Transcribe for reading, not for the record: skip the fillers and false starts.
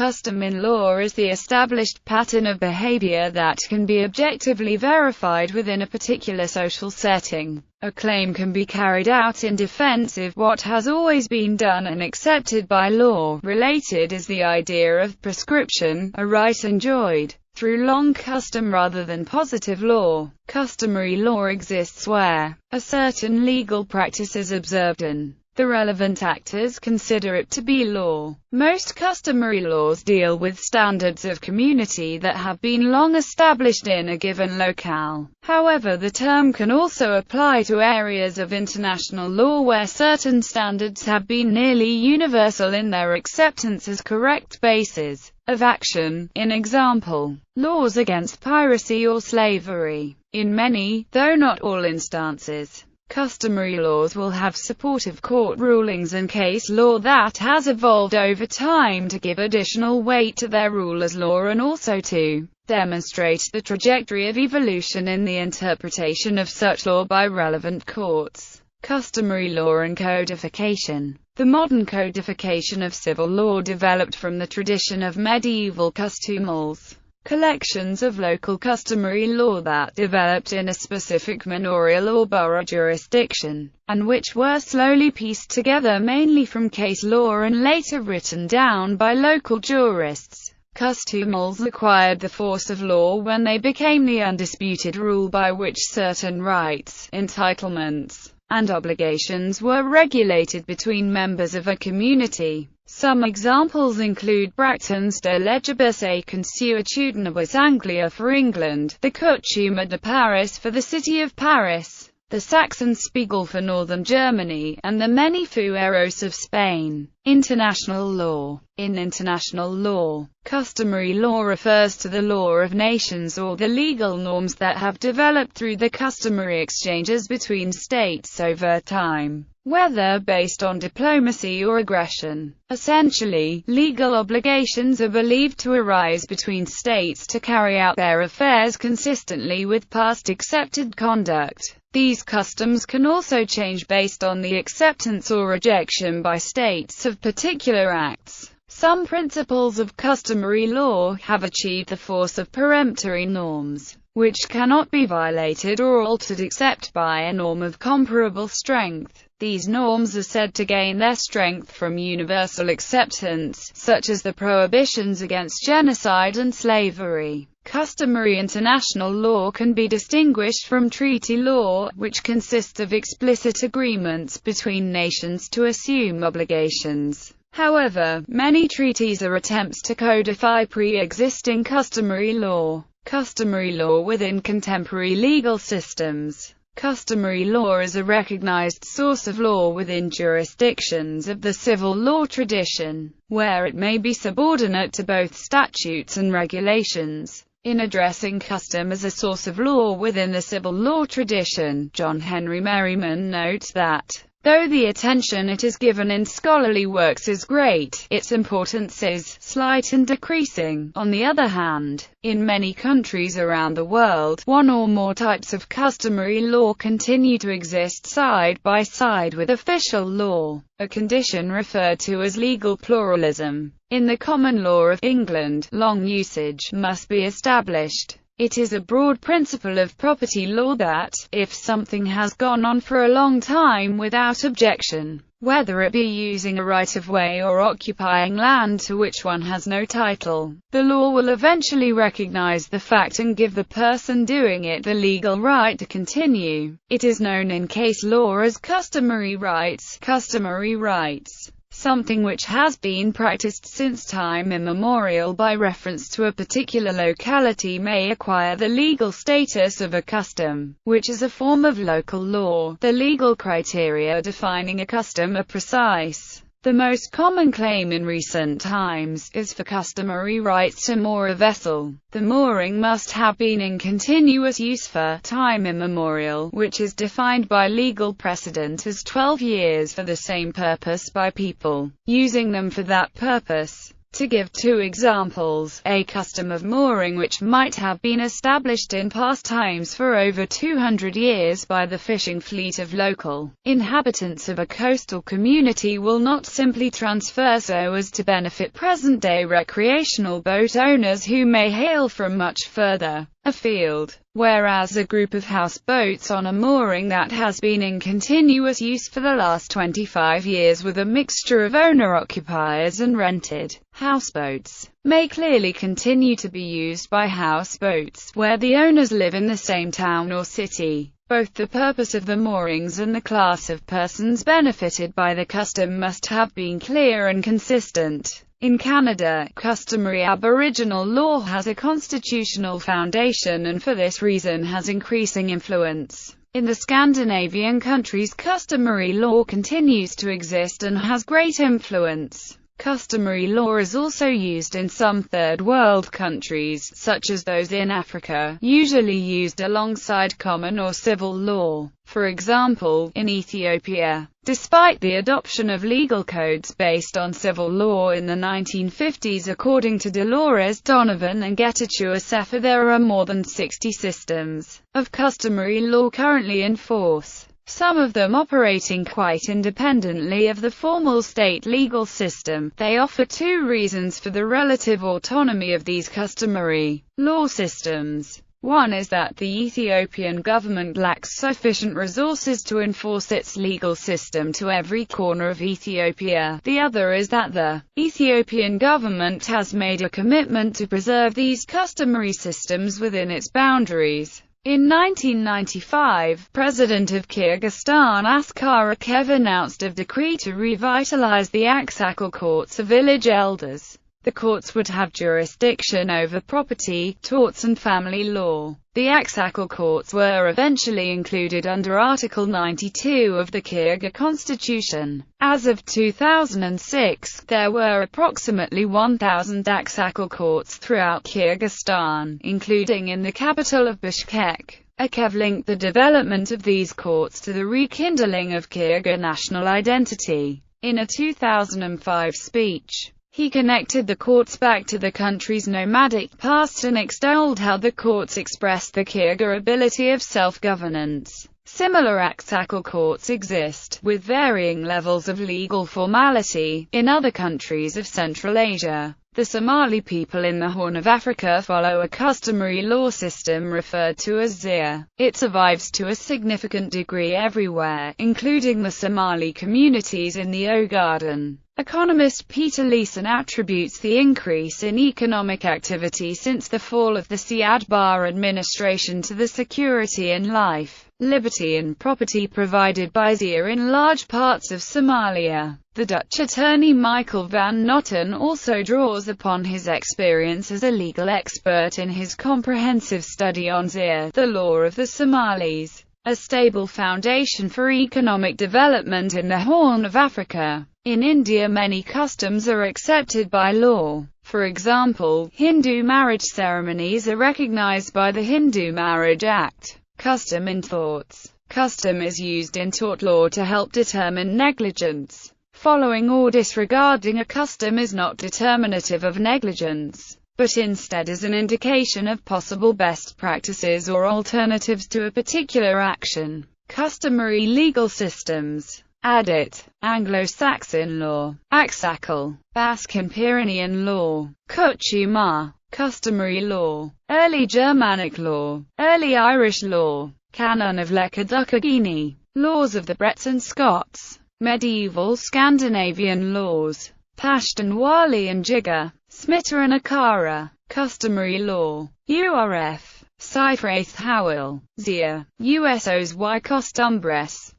custom in law is the established pattern of behavior that can be objectively verified within a particular social setting. A claim can be carried out in defense of what has always been done and accepted by law. Related is the idea of prescription, a right enjoyed through long custom rather than positive law. Customary law exists where a certain legal practice is observed and the relevant actors consider it to be law. Most customary laws deal with standards of community that have been long established in a given locale. However, the term can also apply to areas of international law where certain standards have been nearly universal in their acceptance as correct bases of action. In example, laws against piracy or slavery. In many, though not all instances, customary laws will have supportive court rulings and case law that has evolved over time to give additional weight to their rule as law and also to demonstrate the trajectory of evolution in the interpretation of such law by relevant courts. Customary law and codification. The modern codification of civil law developed from the tradition of medieval customals, collections of local customary law that developed in a specific manorial or borough jurisdiction, and which were slowly pieced together mainly from case law and later written down by local jurists. Customals acquired the force of law when they became the undisputed rule by which certain rights, entitlements, and obligations were regulated between members of a community. Some examples include Bracton's de legibus et consuetudinibus Anglia for England, the Coutume de Paris for the city of Paris, the Saxon Spiegel for northern Germany, and the many fueros of Spain. International law. In international law, customary law refers to the law of nations or the legal norms that have developed through the customary exchanges between states over time, whether based on diplomacy or aggression. Essentially, legal obligations are believed to arise between states to carry out their affairs consistently with past accepted conduct. These customs can also change based on the acceptance or rejection by states of particular acts. Some principles of customary law have achieved the force of peremptory norms, which cannot be violated or altered except by a norm of comparable strength. These norms are said to gain their strength from universal acceptance, such as the prohibitions against genocide and slavery. Customary international law can be distinguished from treaty law, which consists of explicit agreements between nations to assume obligations. However, many treaties are attempts to codify pre-existing customary law. Customary law within contemporary legal systems. Customary law is a recognized source of law within jurisdictions of the civil law tradition, where it may be subordinate to both statutes and regulations. In addressing custom as a source of law within the civil law tradition, John Henry Merriman notes that, though the attention it is given in scholarly works is great, its importance is slight and decreasing. On the other hand, in many countries around the world, one or more types of customary law continue to exist side by side with official law, a condition referred to as legal pluralism. In the common law of England, long usage must be established. It is a broad principle of property law that, if something has gone on for a long time without objection, whether it be using a right-of-way or occupying land to which one has no title, the law will eventually recognize the fact and give the person doing it the legal right to continue. It is known in case law as customary rights. Customary rights. Something which has been practiced since time immemorial by reference to a particular locality may acquire the legal status of a custom, which is a form of local law. The legal criteria defining a custom are precise. The most common claim in recent times is for customary rights to moor a vessel. The mooring must have been in continuous use for time immemorial, which is defined by legal precedent as 12 years for the same purpose by people using them for that purpose. To give two examples, a custom of mooring which might have been established in past times for over 200 years by the fishing fleet of local inhabitants of a coastal community will not simply transfer so as to benefit present-day recreational boat owners who may hail from much further afield, whereas a group of houseboats on a mooring that has been in continuous use for the last 25 years with a mixture of owner-occupiers and rented houseboats may clearly continue to be used by houseboats where the owners live in the same town or city. Both the purpose of the moorings and the class of persons benefited by the custom must have been clear and consistent. In Canada, customary Aboriginal law has a constitutional foundation and for this reason has increasing influence. In the Scandinavian countries, customary law continues to exist and has great influence. Customary law is also used in some third world countries, such as those in Africa, usually used alongside common or civil law. For example, in Ethiopia, despite the adoption of legal codes based on civil law in the 1950s, according to Dolores Donovan and Getachew Asefa, there are more than 60 systems of customary law currently in force, some of them operating quite independently of the formal state legal system. They offer two reasons for the relative autonomy of these customary law systems. One is that the Ethiopian government lacks sufficient resources to enforce its legal system to every corner of Ethiopia. The other is that the Ethiopian government has made a commitment to preserve these customary systems within its boundaries. In 1995, President of Kyrgyzstan Askar Akayev announced a decree to revitalize the Aksakal courts of village elders. The courts would have jurisdiction over property, torts and family law. The Aksakal courts were eventually included under Article 92 of the Kyrgyz Constitution. As of 2006, there were approximately 1,000 Aksakal courts throughout Kyrgyzstan, including in the capital of Bishkek. Akayev linked the development of these courts to the rekindling of Kyrgyz national identity. In a 2005 speech, he connected the courts back to the country's nomadic past and extolled how the courts expressed the Kyrgyz ability of self-governance. Similar Aksakal courts exist, with varying levels of legal formality, in other countries of Central Asia. The Somali people in the Horn of Africa follow a customary law system referred to as Zia. It survives to a significant degree everywhere, including the Somali communities in the Ogaden. Economist Peter Leeson attributes the increase in economic activity since the fall of the Siad Barre administration to the security in life, liberty and property provided by Zia in large parts of Somalia. The Dutch attorney Michael van Noten also draws upon his experience as a legal expert in his comprehensive study on Zia, the law of the Somalis, a stable foundation for economic development in the Horn of Africa. In India, many customs are accepted by law. For example, Hindu marriage ceremonies are recognized by the Hindu Marriage Act. Custom in torts. Custom is used in tort law to help determine negligence. Following or disregarding a custom is not determinative of negligence, but instead is an indication of possible best practices or alternatives to a particular action. Customary legal systems. Adit, Anglo-Saxon law. Aksakal, Basque and Pyrenean law. Kuchuma, customary law. Early Germanic law. Early Irish law. Canon of Lekadukagini, laws of the Brets and Scots. Medieval Scandinavian laws. Pashtun Wali and Jigar. Smitta and Akara, customary law. URF. Cyfraith Howell, Zia, USOs y Costumbres.